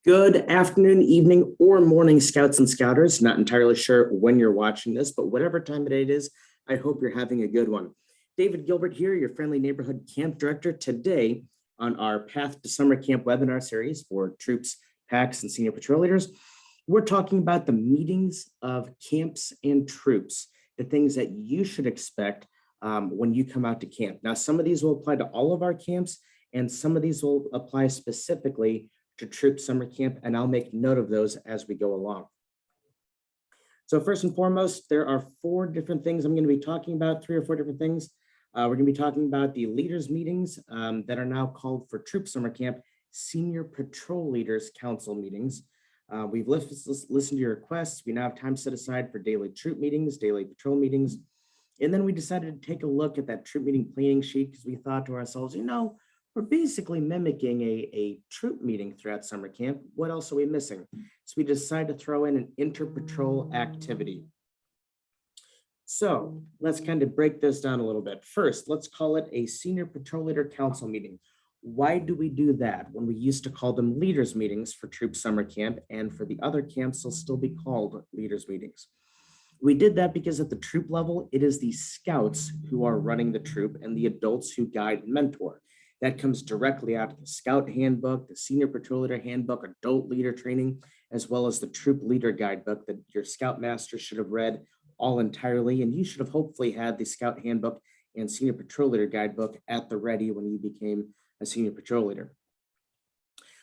Good afternoon, evening, or morning, scouts and scouters. Not entirely sure when you're watching this, but whatever time of day it is, I hope you're having a good one. David Gilbert here, your friendly neighborhood camp director, today on our Path to Summer Camp webinar series for troops, PACs, and senior patrol leaders. We're talking about the meetings of camps and troops, the things that you should expect when you come out to camp. Now, some of these will apply to all of our camps, and some of these will apply specifically to troop summer camp, and I'll make note of those as we go along. So first and foremost, there are four different things I'm going to be talking about, three or four different things. We're going to be talking about the leaders meetings that are now called for troop summer camp, senior patrol leaders council meetings. We've listened to your requests. We now have time set aside for daily troop meetings, daily patrol meetings. And then we decided to take a look at that troop meeting planning sheet because we thought to ourselves, we're basically mimicking a troop meeting throughout summer camp. What else are we missing? So we decided to throw in an InterPatrol activity. So let's kind of break this down a little bit. First, let's call it a senior patrol leader council meeting. Why do we do that when we used to call them leaders meetings for troop summer camp, and for the other camps, they'll still be called leaders meetings? We did that because at the troop level, it is the scouts who are running the troop and the adults who guide and mentor. That comes directly out of the scout handbook, the senior patrol leader handbook, adult leader training, as well as the troop leader guidebook that your scoutmaster should have read all entirely. And you should have hopefully had the scout handbook and senior patrol leader guidebook at the ready when you became a senior patrol leader.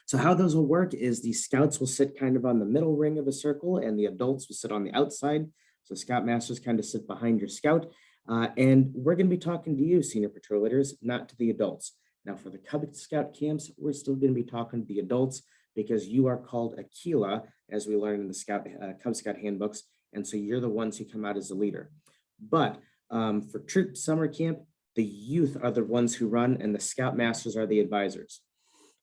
So how those will work is the scouts will sit kind of on the middle ring of a circle and the adults will sit on the outside. So scoutmasters kind of sit behind your scout. And we're going to be talking to you, senior patrol leaders, not to the adults. Now, for the Cub Scout camps, we're still going to be talking to the adults because you are called Aquila, as we learned in the Cub Scout handbooks, and so you're the ones who come out as the leader. But for troop summer camp, the youth are the ones who run, and the Scoutmasters are the advisors.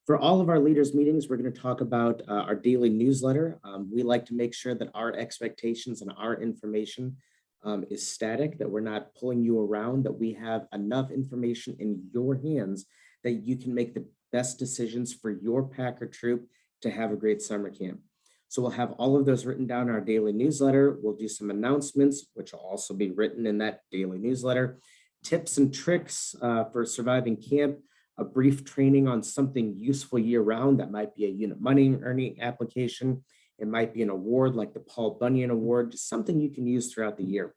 For all of our leaders meetings, we're going to talk about our daily newsletter. We like to make sure that our expectations and our information is static, that we're not pulling you around, that we have enough information in your hands that you can make the best decisions for your pack or troop to have a great summer camp. So we'll have all of those written down in our daily newsletter. We'll do some announcements, which will also be written in that daily newsletter, tips and tricks for surviving camp, a brief training on something useful year round. That might be a unit money earning application. It might be an award like the Paul Bunyan Award, just something you can use throughout the year.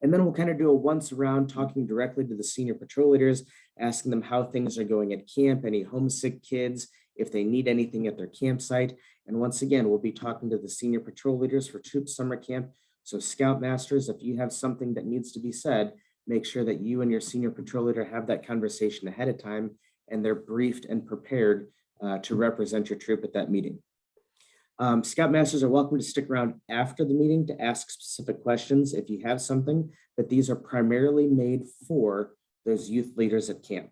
And then we'll kind of do a once around talking directly to the senior patrol leaders, asking them how things are going at camp, any homesick kids, if they need anything at their campsite. And once again, we'll be talking to the senior patrol leaders for troop summer camp. So scoutmasters, if you have something that needs to be said, make sure that you and your senior patrol leader have that conversation ahead of time and they're briefed and prepared to represent your troop at that meeting. Scoutmasters are welcome to stick around after the meeting to ask specific questions if you have something, but these are primarily made for those youth leaders at camp.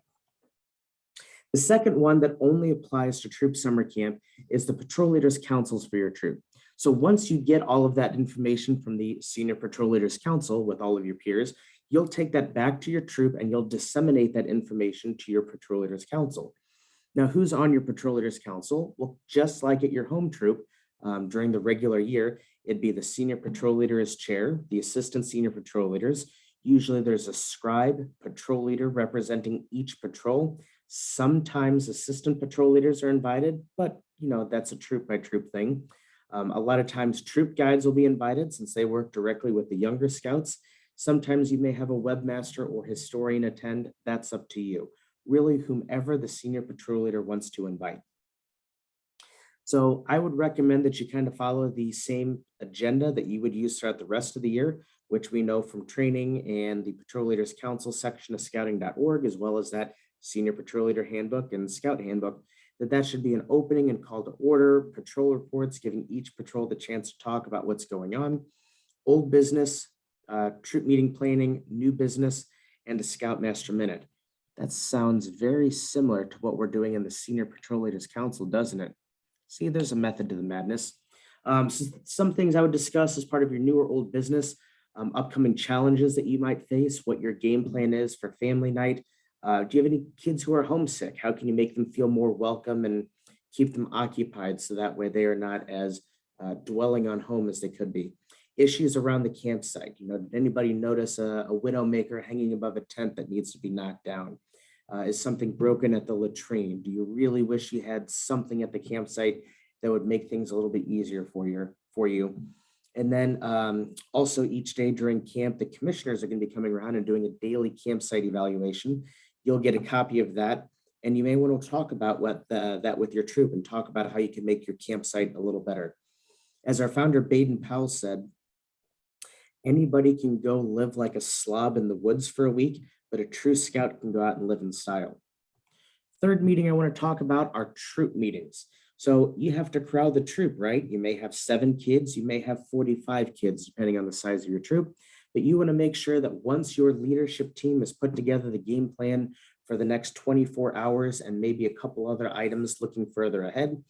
The second one that only applies to troop summer camp is the patrol leaders councils for your troop. So once you get all of that information from the senior patrol leaders council with all of your peers, you'll take that back to your troop and you'll disseminate that information to your patrol leaders council. Now, who's on your patrol leaders council? Well, just like at your home troop, during the regular year, it'd be the senior patrol leader as chair, the assistant senior patrol leaders. Usually there's a scribe patrol leader representing each patrol. Sometimes assistant patrol leaders are invited, but that's a troop by troop thing. A lot of times troop guides will be invited since they work directly with the younger scouts. Sometimes you may have a webmaster or historian attend. That's up to you. Really, whomever the senior patrol leader wants to invite. So I would recommend that you kind of follow the same agenda that you would use throughout the rest of the year, which we know from training and the Patrol Leaders Council section of scouting.org, as well as that Senior Patrol Leader Handbook and Scout Handbook, that should be an opening and call to order, patrol reports, giving each patrol the chance to talk about what's going on, old business, troop meeting planning, new business, and a Scoutmaster Minute. That sounds very similar to what we're doing in the Senior Patrol Leaders Council, doesn't it? See, there's a method to the madness. So some things I would discuss as part of your new or old business, upcoming challenges that you might face, what your game plan is for family night. Do you have any kids who are homesick? How can you make them feel more welcome and keep them occupied so that way they are not as dwelling on home as they could be. Issues around the campsite. Did anybody notice a widowmaker hanging above a tent that needs to be knocked down? Is something broken at the latrine? Do you really wish you had something at the campsite that would make things a little bit easier for you? And then also each day during camp, the commissioners are going to be coming around and doing a daily campsite evaluation. You'll get a copy of that. And you may want to talk about that with your troop and talk about how you can make your campsite a little better. As our founder, Baden Powell, said, anybody can go live like a slob in the woods for a week, but a true scout can go out and live in style. Third meeting I want to talk about are troop meetings. So you have to corral the troop, right? You may have 7 kids, you may have 45 kids, depending on the size of your troop, but you want to make sure that once your leadership team has put together the game plan for the next 24 hours and maybe a couple other items looking further ahead,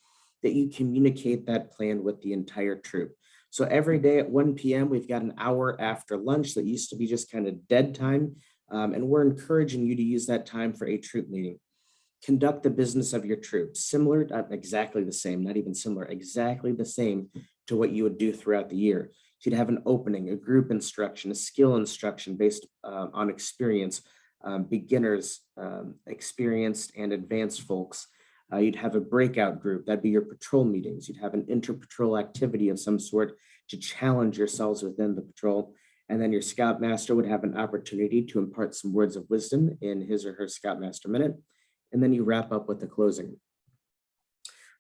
that you communicate that plan with the entire troop. So every day at 1 p.m., we've got an hour after lunch that used to be just kind of dead time. And we're encouraging you to use that time for a troop meeting. Conduct the business of your troop, similar, exactly the same, not even similar, exactly the same to what you would do throughout the year. So you'd have an opening, a group instruction, a skill instruction based on experience, beginners, experienced and advanced folks. You'd have a breakout group, that'd be your patrol meetings. You'd have an InterPatrol activity of some sort to challenge yourselves within the patrol. And then your scoutmaster would have an opportunity to impart some words of wisdom in his or her scoutmaster minute. And then you wrap up with the closing.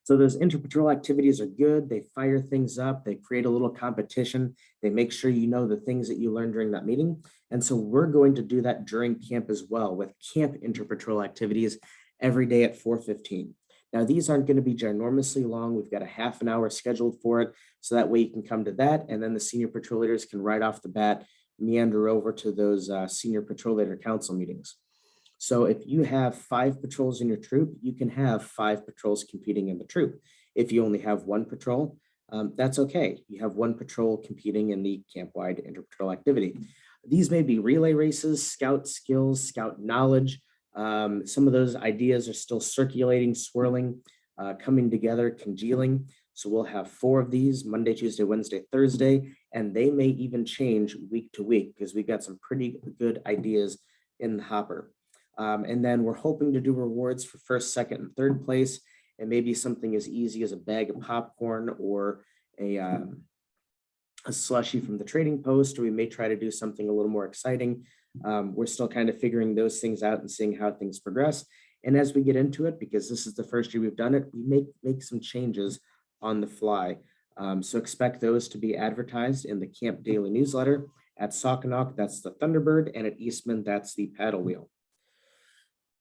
So those InterPatrol activities are good. They fire things up. They create a little competition. They make sure you know the things that you learned during that meeting. And so we're going to do that during camp as well with camp InterPatrol activities every day at 4:15. Now, these aren't going to be ginormously long. We've got a half an hour scheduled for it. So that way you can come to that. And then the senior patrol leaders can right off the bat meander over to those senior patrol leader council meetings. So if you have 5 patrols in your troop, you can have 5 patrols competing in the troop. If you only have 1 patrol, that's okay. You have 1 patrol competing in the camp-wide InterPatrol activity. These may be relay races, scout skills, scout knowledge. Some of those ideas are still circulating, swirling, coming together, congealing. So we'll have 4 of these, Monday, Tuesday, Wednesday, Thursday, and they may even change week to week because we've got some pretty good ideas in the hopper. And then we're hoping to do rewards for first, second, and third place, and maybe something as easy as a bag of popcorn or a slushie from the trading post, or we may try to do something a little more exciting. We're still kind of figuring those things out and seeing how things progress. And as we get into it, because this is the first year we've done it, we make some changes on the fly. So expect those to be advertised in the Camp Daily newsletter. At Saukenok, that's the Thunderbird, and at Eastman, that's the Paddle Wheel.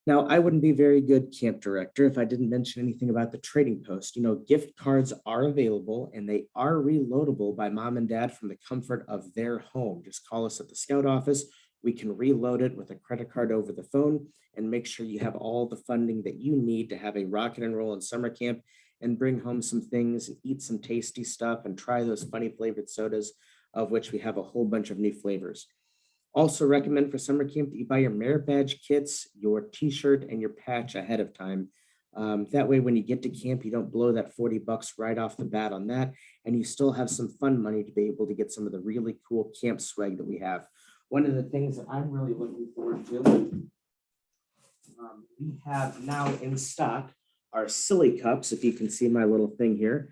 Now, I wouldn't be a very good camp director if I didn't mention anything about the trading post. Gift cards are available and they are reloadable by mom and dad from the comfort of their home. Just call us at the scout office. We can reload it with a credit card over the phone and make sure you have all the funding that you need to have a rock and roll in summer camp and bring home some things and eat some tasty stuff and try those funny flavored sodas, of which we have a whole bunch of new flavors. Also recommend for summer camp that you buy your merit badge kits, your t-shirt, and your patch ahead of time. That way, when you get to camp, you don't blow that $40 right off the bat on that, and you still have some fun money to be able to get some of the really cool camp swag that we have. One of the things that I'm really looking forward to, we have now in stock our silly cups. If you can see my little thing here,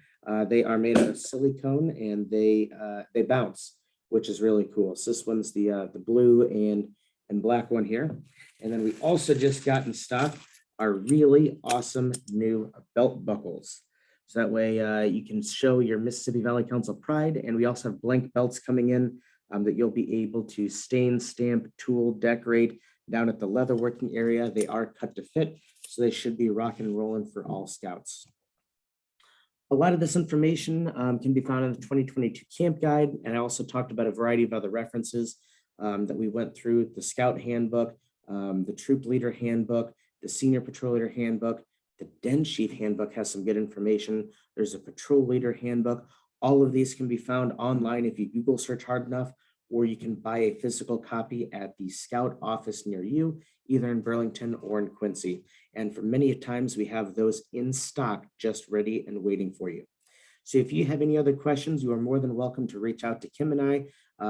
they are made out of silicone and they bounce, which is really cool. So this one's the blue and black one here. And then we also just got in stock our really awesome new belt buckles. So that way you can show your Mississippi Valley Council pride. And we also have blank belts coming in that you'll be able to stain, stamp, tool, decorate down at the leatherworking area. They are cut to fit, so they should be rocking and rolling for all scouts. A lot of this information can be found in the 2022 camp guide. And I also talked about a variety of other references that we went through: the scout handbook, the troop leader handbook, the senior patrol leader handbook, the den chief handbook has some good information. There's a patrol leader handbook. All of these can be found online if you Google search hard enough, or you can buy a physical copy at the Scout office near you, either in Burlington or in Quincy. And for many times, we have those in stock, just ready and waiting for you. So if you have any other questions, you are more than welcome to reach out to Kim and I.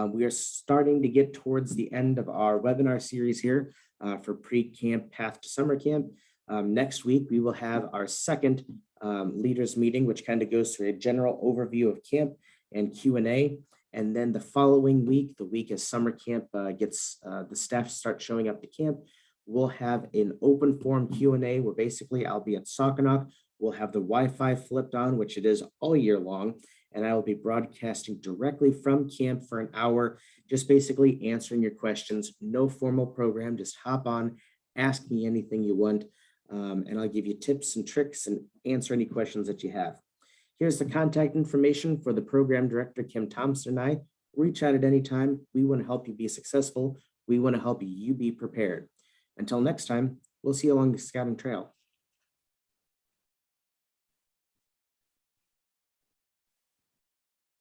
We are starting to get towards the end of our webinar series here for pre-camp path to summer camp. Next week, we will have our second leaders meeting, which kind of goes through a general overview of camp and Q&A. And then the following week, the week as summer camp gets the staff start showing up to camp, we'll have an open forum Q&A where basically I'll be at Sauconach. We'll have the Wi-Fi flipped on, which it is all year long, and I will be broadcasting directly from camp for an hour, just basically answering your questions. No formal program, just hop on, ask me anything you want, and I'll give you tips and tricks and answer any questions that you have. Here's the contact information for the program director, Kim Thompson, and I. Reach out at any time. We want to help you be successful. We want to help you be prepared. Until next time, we'll see you along the scouting trail.